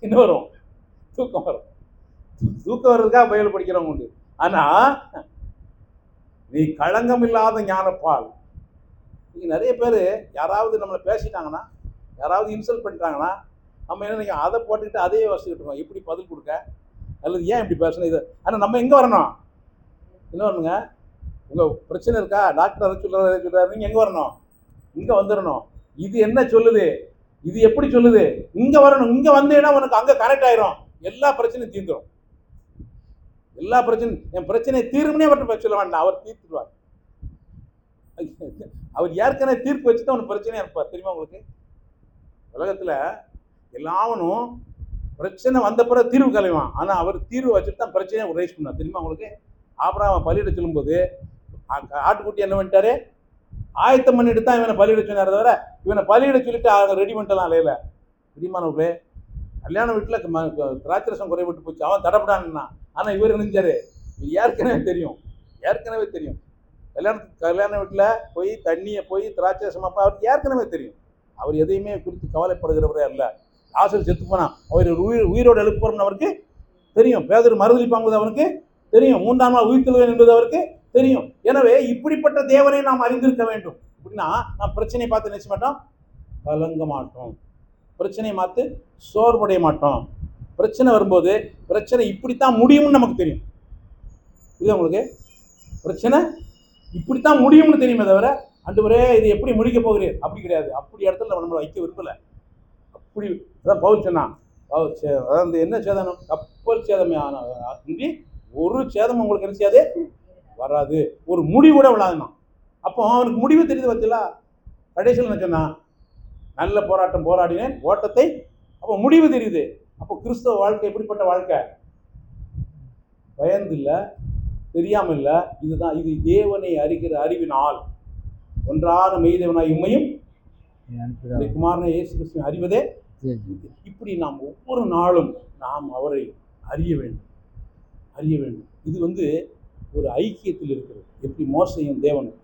என்ன வரும்? தூக்கம் வரும். தூக்கம் வர்றதுக்காக பைபிள் படிக்கிறவங்க உண்டு. ஆனா நீ களங்கம் இல்லாத ஞானப்பால். நீங்க நிறைய பேர் யாராவது நம்மளை பேசிட்டாங்கன்னா, யாராவது இன்சல்ட் பண்ணிட்டாங்கன்னா, நம்ம என்ன நினைக்கிறோம், அதை போட்டுக்கிட்டு அதையே வசிக்கிட்டு இருக்கோம். எப்படி பதில் கொடுக்க, அல்லது ஏன் இப்படி பேசணும் இது. ஆனால் நம்ம எங்கே வரணும்? இன்னொன்றுங்க, உங்கள் பிரச்சனை இருக்கா, டாக்டர் அதை சொல்கிறாரு, நீங்கள் எங்கே வரணும்? இங்கே வந்துடணும். இது என்ன சொல்லுது, இது எப்படி சொல்லுது, இங்கே வரணும். இங்கே வந்தேன்னா உனக்கு அங்கே கரெக்ட் ஆயிரும், எல்லா பிரச்சனையும் தீர்ந்துடும். எல்லா பிரச்சனையும், என் பிரச்சனையை தீர்வுனே மட்டும் சொல்ல வேண்டாம், அவர் தீர்த்துடுவார். அவர் ஏற்கனவே தீர்ப்பு வச்சு தான் அவனுக்கு பிரச்சனையாக இருப்பார். தெரியுமா உங்களுக்கு? உலகத்தில் எல்லாவனும் பிரச்சனை வந்த பிறகு தீர்வு கலைவான். ஆனால் அவர் தீர்வு வச்சுட்டு தான் பிரச்சனையை ரைஸ் பண்ணார். தெரியுமா உங்களுக்கு? ஆபிரகாம் பலியிட சொல்லும்போது ஆட்டுக்குட்டி என்ன பண்ணிட்டாரு, ஆயத்தம் பண்ணிட்டு தான் இவனை பலியிட சொன்னார். தவிர இவனை பலியிட சொல்லிட்டு ரெடி பண்ணிட்டலாம் இல்லையில. தெரியுமானவர்களே, கல்யாண வீட்டில் திராட்சரசம் குறைபட்டு போச்சு, அவன் தடப்படான்னா. ஆனால் இவர் நினைஞ்சாரு, ஏற்கனவே தெரியும், ஏற்கனவே தெரியும். கல்யாண வீட்டில் போய் தண்ணியை போய் திராட்சரசம் அப்போ அவருக்கு ஏற்கனவே தெரியும். அவர் எதையுமே குறித்து கவலைப்படுகிறவரே அல்ல. லாசர் செத்து போனா அவர் உயிரோடு எழுப்புறோம்னு அவருக்கு தெரியும். பேதுரு மறுதலிப்பாங்குது அவனுக்கு தெரியும். 3ஆம் நாள் உயிர்த்தெழுவேன் என்பது அவருக்கு தெரியும். எனவே இப்படிப்பட்ட தேவனை நாம் அறிந்திருக்க வேண்டும். அப்படின்னா நாம் பிரச்சனையை பார்த்து நினைச்ச மாட்டோம், கலங்க மாட்டோம். பிரச்சனையை பார்த்து சோர்வடைய மாட்டோம். பிரச்சனை வரும்போது பிரச்சனை இப்படித்தான் முடியும்னு நமக்கு தெரியும். புரியுதா உங்களுக்கு? பிரச்சனை இப்படித்தான் முடியும்னு தெரியுமே தவிர, ஆண்டவரே இது எப்படி முடிக்க போகிறீர் அப்படி கிடையாது. அப்படி இடத்துல நம்மளை வைக்க விரும்பல. அப்படி அதான் பவுல் சொன்னான். அதாவது என்ன சேதனம், கப்பல் சேதமே ஆனா ஒரு சேதம் உங்களுக்கு என்ன செய்யாது, வராது. ஒரு முடிவு கூட விழாதுன்னா. அப்போ அவனுக்கு முடிவு தெரியுது பார்த்தீங்களா? கடைசியில் என்ன சொன்னான், நல்ல போராட்டம் போராடினேன் ஓட்டத்தை. அப்போ முடிவு தெரியுது. அப்போ கிறிஸ்தவ வாழ்க்கை எப்படிப்பட்ட வாழ்க்கை? பயந்து இல்லை, தெரியாமல் இல்லை. இதுதான், இது தேவனை அறிகிற அறிவினால் ஒன்றான மெய்தேவனாய் உம்மையும் குமாரனை இயேசு கிறிஸ்துவை அறிவதே. இப்படி நாம் ஒவ்வொரு நாளும் நாம் அவரை அறிய வேண்டும், அறிய வேண்டும். இது ஒரு ஐக்கியத்தில் இருக்கிறது. எப்படி மோசையும் தேவனும்,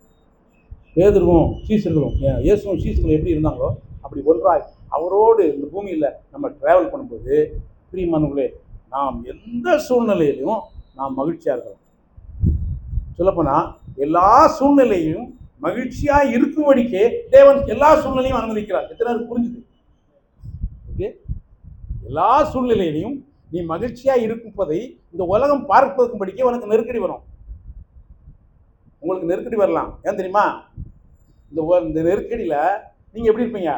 பேதுருவும் சீசர்களும், இயேசுவும் சீசர்களும் எப்படி இருந்தாங்களோ அப்படி ஒன்றாய் அவரோடு இந்த பூமியில் நம்ம டிராவல் பண்ணும்போது, பிரியமானவர்களே, நாம் எந்த சூழ்நிலையிலையும் நாம் மகிழ்ச்சியாக இருக்கிறோம். சொல்லப்போனால் எல்லா சூழ்நிலையும் மகிழ்ச்சியாக இருக்கும்படிக்கே தேவன் எல்லா சூழ்நிலையும் அனுமதிக்கிறார். எத்தனை பேருக்கு புரிஞ்சுது? எல்லா சூழ்நிலையிலையும் நீ மகிழ்ச்சியாக இருப்பதை இந்த உலகம் பார்ப்பதற்கும்படிக்கே உனக்கு நெருக்கடி வரும். உங்களுக்கு நெருக்கடி வரலாம். ஏன் தெரியுமா? இந்த நெருக்கடியில் நீங்கள் எப்படி இருப்பீங்க?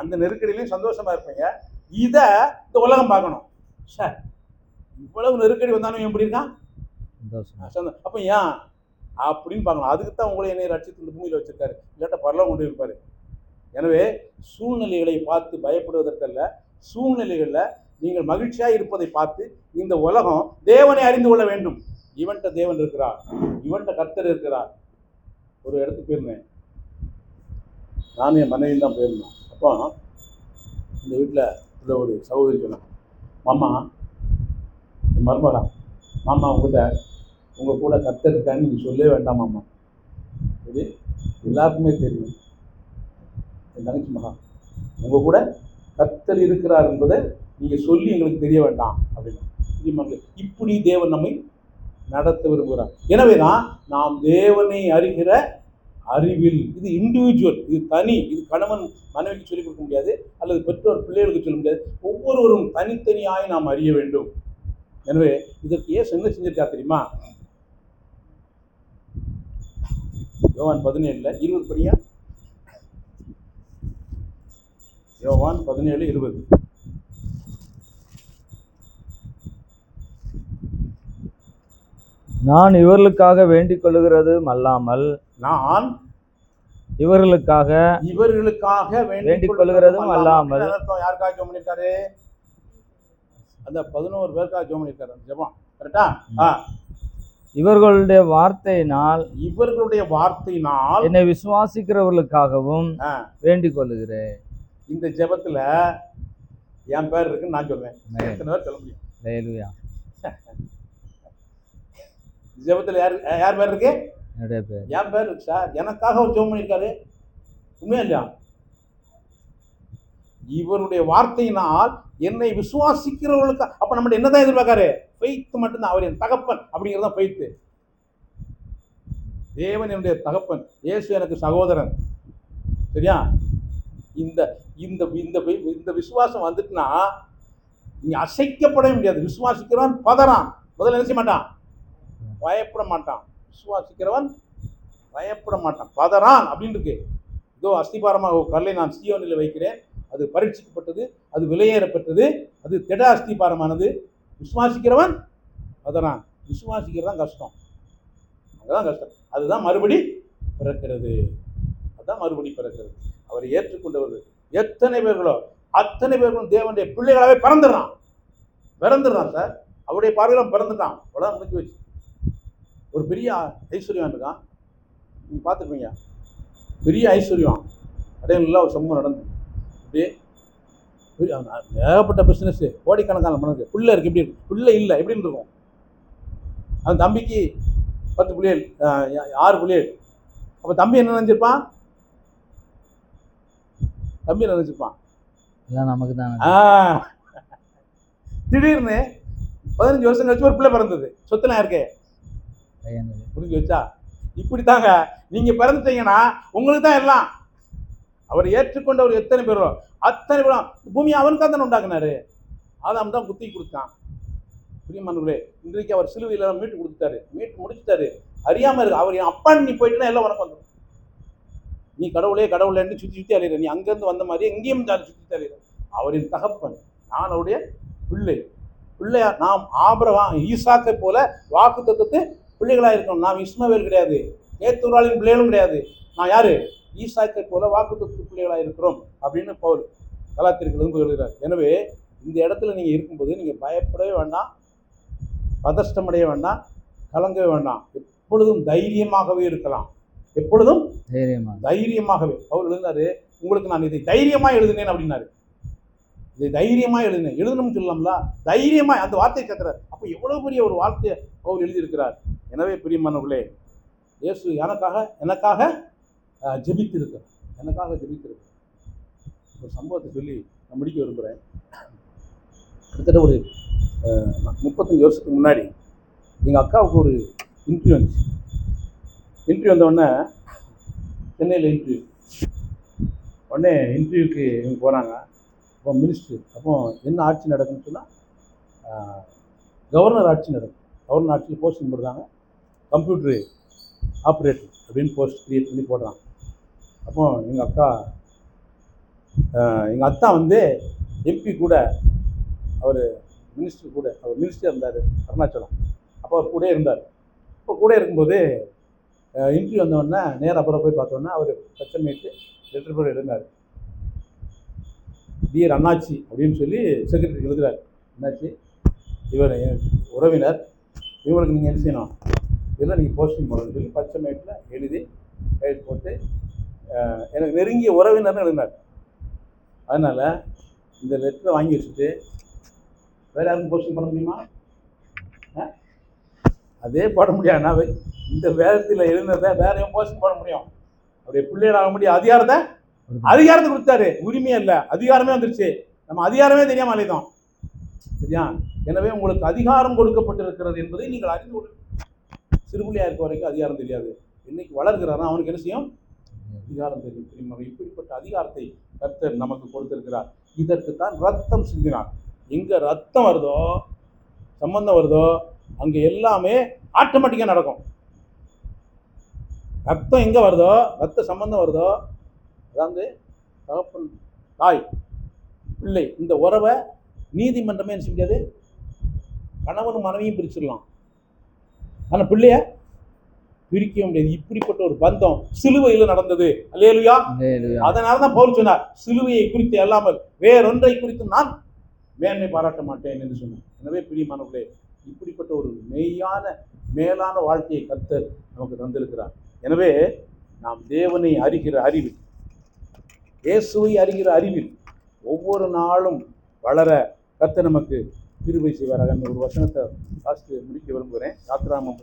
அந்த நெருக்கடியிலையும் சந்தோஷமாக இருப்பீங்க. இதை இந்த உலகம் பார்க்கணும். சார் இவ்வளவு நெருக்கடி வந்தாலும் எப்படி இருக்கான்? அப்போ ஏன் அப்படின்னு பார்க்கணும். அதுக்கு தான் உங்களை என்னை ரட்சித்து இந்த பூமியில் வச்சிருக்காரு. இல்லாட்ட பரலோகம் கொண்டு இருப்பாரு. எனவே சூழ்நிலைகளை பார்த்து பயப்படுவதற்கல்ல, சூழ்நிலைகளில் நீங்கள் மகிழ்ச்சியாக இருப்பதை பார்த்து இந்த உலகம் தேவனை அறிந்து கொள்ள வேண்டும். இவன்கிட்ட தேவன் இருக்கிறார், இவன்கிட்ட கர்த்தர் இருக்கிறார். ஒரு இடத்துக்கு போயிருந்தேன், நானும் என் மனைவியும் தான் போயிருந்தோம். அப்போ இந்த வீட்டில் உள்ள ஒரு சகோதரி சொன்னாங்க, மாமா, என் மருமகா, மாமா உங்கள் கூட கர்த்தர் இருக்கான்னு நீங்கள் சொல்லவே வேண்டாம் மாமா. இது எல்லாருக்குமே தெரியும். என் தங்கச்சி மகா, உங்கள் கூட கர்த்தர் இருக்கிறார் என்பதை நீங்கள் சொல்லி எங்களுக்கு தெரிய வேண்டாம் அப்படின்னு. இப்படி தேவன் நம்மை நடத்த விரும்புகிறார். எனவே தான் நாம் தேவனை அறிகிற அறிவில், இது இண்டிவிஜுவல், இது தனி. இது கணவன் மனைவிக்கு சொல்லிக் கொடுக்க முடியாது, அல்லது பெற்றோர் பிள்ளைகளுக்கு சொல்ல முடியாது. ஒவ்வொருவரும் தனித்தனியாய் நாம் அறிய வேண்டும். எனவே இதற்கு ஏன் என்ன செஞ்சிருக்கா தெரியுமா? யோவான் 17:20 படியா? யோவான் 17:20. நான் இவர்களுக்காக வேண்டிக் கொள்ளுகிறதும் அல்லாமல், நான் இவர்களுக்காக வேண்டிக் கொள்ளுகிறதும் அல்லாமல். யாருக்காக ஜெபம் பண்ணிருக்காரு? அந்த 11 பேருக்காக ஜெபம் பண்ணிருக்காரு. அந்த ஜெபம் கரெக்டா? இவர்களுடைய வார்த்தையினால் என்னை விசுவாசிக்கிறவர்களுக்காகவும் வேண்டிக் கொள்ளுகிறேன். இந்த ஜெபத்துல என் பேர் இருக்குன்னு நான் சொல்றேன். எத்தனை பேர் சொல்ல முடியும்? ஹல்லேலூயா. ஜெபத்துல யார் பேர் இருக்கு? என்னுடைய பேர், என் பேர் இருக்கு சார். எனக்காக ஒரு ஜெபம் பண்ணியிருக்காரு. உண்மையா இல்லையா? இவருடைய வார்த்தையினால் என்னை விசுவாசிக்கிறவர்களுக்கு, அப்ப நம்ம என்னதான் எதிர்பார்க்காரு? ஃபெய்த் மட்டும்தான். அவர் என் தகப்பன் அப்படிங்கிறது தான் ஃபெய்த். தேவன் என்னுடைய தகப்பன், இயேசு எனக்கு சகோதரன். சரியா? இந்த இந்த இந்த இந்த விசுவாசம் வந்துட்டுனா நீ அசைக்கப்படவே முடியாது. விசுவாசிக்கிறவன் பதறான், முதல்ல என்ன செய்ய மாட்டான்? பயப்பட மாட்டான். விசுவாசிக்கிறவன் பயப்பட மாட்டான், பதறான் அப்படின்னு இருக்கு. இதோ அஸ்திபாரமாக கல்லை நான் சீயோனில் வைக்கிறேன், அது பரீட்சிக்கப்பட்டது, அது விலையேறப்பட்டது, அது திட அஸ்திபாரமானது. விசுவாசிக்கிறவன் பதறான். விசுவாசிக்கிறது தான் கஷ்டம், அதுதான் கஷ்டம். அதுதான் மறுபடி பிறக்கிறது, அதுதான் மறுபடி பிறக்கிறது. அவரை ஏற்றுக்கொண்டவர்கள் எத்தனை பேர்களோ அத்தனை பேர்களும் தேவனுடைய பிள்ளைகளாவே பிறந்துடுறான் சார். அவருடைய பார்வையிலும் பிறந்துட்டான். அவ்வளோதான் முடிஞ்சு வச்சு. ஒரு பெரிய ஐஸ்வர்யம் இருக்கான், நீங்கள் பார்த்துருப்பீங்க. பெரிய ஐஸ்வர்யம் அடையலாம் ஒரு சம்பவம் நடந்து அப்படியே ஏகப்பட்ட பிஸ்னஸ், கோடிக்கணக்கான மனது. பிள்ளை இருக்குது, எப்படி இருக்கு? பிள்ளை இல்லை, எப்படின்னு இருக்கும்? அந்த தம்பிக்கு 10 பிள்ளைகள், 6 பிள்ளைகள். அப்போ தம்பி என்ன நினைச்சிருப்பான்? எல்லாம் நமக்கு தான். திடீர்னு 15 வருஷம் கழிச்சு ஒரு பிள்ளை பிறந்தது. சொத்துலாம் இருக்கே புரிஞ்சு வச்சா? இப்படித்தாங்க நீங்க பிறந்துட்டீங்கன்னா உங்களுக்கு தான் எல்லாம். அவர் ஏற்றுக்கொண்டவர் எத்தனை பேரோ அத்தனை பேரும் பூமியை அவனுக்காக தானே உண்டாக்குனாரு. ஆதாம் தான் புத்தி கொடுத்தான். பிரியமானவர்களே, இன்றைக்கு அவர் சிலுவையில் மீட்டு கொடுத்துட்டாரு, மீட்டு முடிச்சுட்டாரு. அறியாம இருக்கு. அவர் என் அப்பான்னு நீ போயிட்டுனா எல்லாம் உனக்கு வந்துடும். நீ கடவுளேன்னு சுற்றி அலையிற. நீ அங்கேருந்து வந்த மாதிரி எங்கேயும் சுற்றி அலையிற. அவரின் தகப்பன், நான் அவருடைய பிள்ளையா. நாம் ஆபிரகாம் ஈசாக்கை போல வாக்கு தத்துவத்து பிள்ளைகளாக இருக்கணும். நாம் இஸ்மவேல் கிடையாது, ஏத்தூராளின் பிள்ளைகளும் கிடையாது. நான் யாரு? ஈசாக்கை போல வாக்கு தத்துவ பிள்ளைகளாக இருக்கிறோம் அப்படின்னு பவுல் கலாத்தியர்களுக்கு எழுதுகிறார். எனவே இந்த இடத்துல நீங்கள் இருக்கும்போது நீங்கள் பயப்படவே வேண்டாம், பதஷ்டமடைய வேண்டாம், கலங்கவே வேண்டாம். எப்பொழுதும் தைரியமாகவே இருக்கலாம். எப்பொழுதும் தைரியமாகவே. பவுல் எழுதினாரு, உங்களுக்கு நான் இதை தைரியமாக எழுதினேன் அப்படின்னாரு. இதை தைரியமாக எழுதணும்னு சொல்லலாம்ல, தைரியமாக அந்த வார்த்தையை கேட்கிறார். அப்போ எவ்வளவு பெரிய ஒரு வார்த்தையை பவுல் எழுதியிருக்கிறார். எனவே பிரியமானவர்களே, இயேசு எனக்காக ஜெபித்திருக்கிறார். ஒரு சம்பவத்தை சொல்லி நான் முடிக்க விரும்புகிறேன். கிட்டத்தட்ட ஒரு 35 வருஷத்துக்கு முன்னாடி எங்கள் அக்காவுக்கு ஒரு இன்டர்வியூ வந்துச்சு. இன்டர்வியூ வந்தவுடனே சென்னையில் இன்டர்வியூ. உடனே இன்டர்வியூக்கு இவங்க போகிறாங்க. அப்போ மினிஸ்டர், அப்போ என்ன ஆட்சி நடக்குன்னு சொன்னால் கவர்னர் ஆட்சி நடக்கும். கவர்னர் ஆட்சியில் போஸ்டிங் போடுறாங்க, கம்ப்யூட்டரு ஆப்ரேட்டர் அப்படின்னு போஸ்ட் க்ரியேட் பண்ணி போடுறாங்க. அப்போ எங்கள் அத்தா வந்து எம்பி கூட, அவர் மினிஸ்டர் கூட, அவர் மினிஸ்டர் இருந்தார் அருணாச்சலம். அப்போ அவர் கூட இருந்தார். இப்போ கூட இருக்கும்போது இன்டர்வியூ வந்தோடனே நேராக அப்புறம் போய் பார்த்தோன்னா அவர் பச்சைமேட்டு லெட்டர் பேர் எழுதினார். டியர் அண்ணாச்சி அப்படின்னு சொல்லி செக்ரட்டரி எழுதுகிறார். அண்ணாச்சி, இவர் உறவினர், இவங்களுக்கு நீங்கள் என்ன செய்யணும், இதெல்லாம் நீங்கள் போஸ்டிங் போடணும்னு சொல்லி பச்சைமேட்டில் எழுதி கைது போட்டு எனக்கு நெருங்கிய உறவினர்னு எழுதினார். அதனால் இந்த லெட்டரை வாங்கி வச்சுட்டு வேறு யாருக்கும் போஸ்டிங் பண்ண முடியுமா? அதே போட முடியாதுன்னா இந்த வேதத்தில் எழுதினதை வேற என் போஸ்டிங் போட முடியும்? அவருடைய பிள்ளைகளாக முடியும். அதிகாரத்தை கொடுத்தாரு, உரிமையே இல்லை, அதிகாரமே வந்துருச்சு. நம்ம அதிகாரமே தெரியாமல் அழைத்தோம். சரியா? எனவே உங்களுக்கு அதிகாரம் கொடுக்கப்பட்டிருக்கிறது என்பதை நீங்கள் அறிந்து கொள்ள. சிறுபிள்ளையாக இருக்க வரைக்கும் அதிகாரம் தெரியாது. இன்னைக்கு வளர்கிறாரா அவனுக்கு என்ன செய்யும்? அதிகாரம் தெரியும். இப்படிப்பட்ட அதிகாரத்தை கர்த்தர் நமக்கு கொடுத்திருக்கிறார். இதற்குத்தான் ரத்தம் சிந்தினார். எங்கே ரத்தம் வருதோ, சம்பந்தம் வருதோ, அங்கே எல்லாமே ஆட்டோமேட்டிக்காக நடக்கும். ரத்தம் எங்கே வருதோ, ரத்த சம்பந்தம் வருதோ, அதாவது தகப்பன், தாய், பிள்ளை, இந்த உறவை நீதிமன்றமே என்ன செய்ய முடியாது. கணவனும் மனைவியும் பிரிச்சிடலாம், ஆனால் பிள்ளைய பிரிக்க முடியாது. இப்படிப்பட்ட ஒரு பந்தம் சிலுவையில் நடந்தது. அல்லேலூயா. அதனால தான் பவுல் சொன்னார், சிலுவையை குறித்து அல்லாமல் வேறொன்றை குறித்து நான் மேன்மை பாராட்ட மாட்டேன் என்று சொன்னார். எனவே பிரியமானவர்களே, இப்படிப்பட்ட ஒரு மேலான வாழ்க்கையை கர்த்தர் நமக்கு தந்திருக்கிறார். எனவே நாம் தேவனை அறிகிற அறிவில், இயேசுவை அறிகிற அறிவில் ஒவ்வொரு நாளும் வளர கர்த்தர் நமக்கு கிருபை செய்வாராக. ஒரு வசனத்தை வாசித்து முடிக்க விரும்புகிறேன். யாத்திராமம்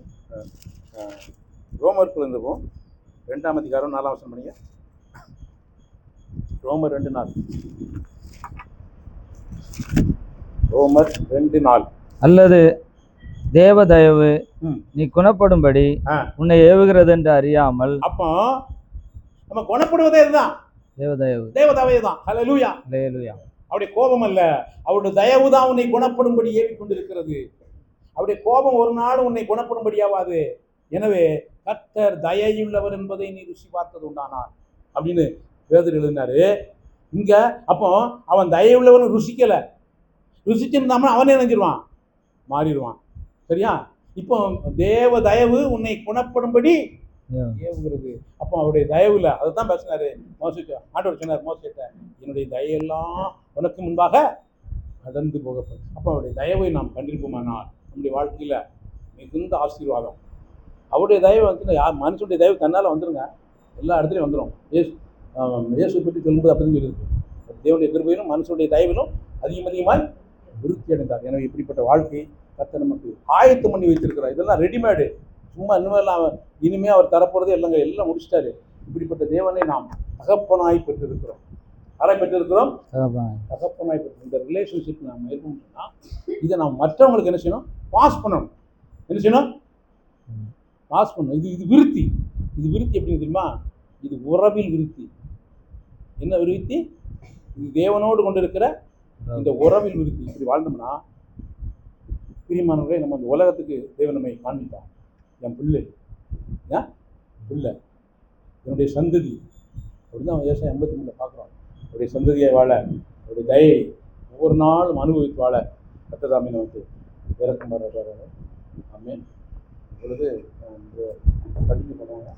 ரோமருக்குள்ள இருந்துப்போம், 2ஆம் அதிகாரம் 4ஆம் வசனம். பண்ணிங்க. ரோமர் 2:4. ரோமர் 2:4. அல்லது தேவதயவு ம். நீ குணப்படும்படி ஆ. உன்னை ஏவுகிறது என்று அறியாமல். அப்போ நம்ம குணப்படுவதே இதுதான், தேவதயவு. தேவதாவே தான். ஹல்லேலூயா. அல்லேலூயா. அவருடைய கோபம் அல்ல, அவருடைய தயவு தான் உன்னை குணப்படும்படி ஏவி கொண்டிருக்கிறது. அவருடைய கோபம் ஒரு நாள் உன்னை குணப்படும்படியாவாது. எனவே கர்த்தர் தயையுள்ளவர் என்பதை நீ ருசி பார்த்தது உண்டானார் அப்படின்னு பேதுரு எழுதினாரு இங்க. அப்போ அவன் தயவுள்ளவன் ருசிக்கல, ருசிச்சிருந்தாம அவனே நினைஞ்சிருவான், மாறிடுவான். சரியா? இப்போ தேவ தயவு உன்னை குணப்படும்படி ஏவுகிறது. அப்போ அவருடைய தயவு இல்லை, அதை தான் பேசினாரு மோசேக்கு. ஆண்டவர் சொன்னார் மோசேட்ட, என்னுடைய தயெல்லாம் உனக்கு முன்பாக கடந்து போகப்படும். அப்போ அவருடைய தயவை நாம் கண்டிருப்போமானால் நம்முடைய வாழ்க்கையில் மிகுந்த ஆசீர்வாதம். அவருடைய தயவு வந்து யார் மனுஷனுடைய தயவு தன்னால் வந்துருங்க, எல்லா இடத்துலையும் வந்துடும். இயேசு பற்றி சொல்லும்போது அப்படி இருக்குது, தேவனுடைய கிருபையிலும் மனுஷனுடைய தயவிலும் அதிகமாய் விருத்தி அடைந்தார். எனவே இப்படிப்பட்ட வாழ்க்கை கர்த்தர் நமக்கு ஆயத்தம் பண்ணி வைத்திருக்கிறார். இதெல்லாம் ரெடிமேடு, சும்மா இனிமேல் அவர் தரப்போகிறதே இல்லைங்க, எல்லாம் முடிச்சிட்டாரு. இப்படிப்பட்ட தேவனை நாம் தகப்பனாய் பெற்றிருக்கிறோம். யாரை பெற்றிருக்கிறோம்? தகப்பனாய் பெற்று இந்த ரிலேஷன்ஷிப் நாம் இருக்கணும்னு சொன்னால் இதை நாம் மற்றவங்களுக்கு என்ன செய்யணும்? பாஸ் பண்ணணும். என்ன செய்யணும்? பாஸ் பண்ணணும். இது விருத்தி. இது விருத்தி எப்படின்னு தெரியுமா? இது உறவில் விருத்தி. என்ன விருத்தி? இது தேவனோடு கொண்டு இருக்கிற இந்த உறவில் விருத்தி. இப்படி வாழ்ந்தோம்னா பிரியமானவர்களே, நம்ம இந்த உலகத்துக்கு தேவன் நம்மை காண்பித்தார். என் பிள்ளை, ஏன் பிள்ளை, என்னுடைய சந்ததி அப்படிதான் விவசாயம் 53 பார்க்குறோம். அவருடைய சந்ததியை வாழ, அவருடைய தயை ஒவ்வொரு நாளும் அனுபவித்து வாழ கர்த்தர் நமக்கு இறக்கம் வர்றாரு. ஆமென். இப்பொழுது கண்டினியூ பண்ணுவாங்க.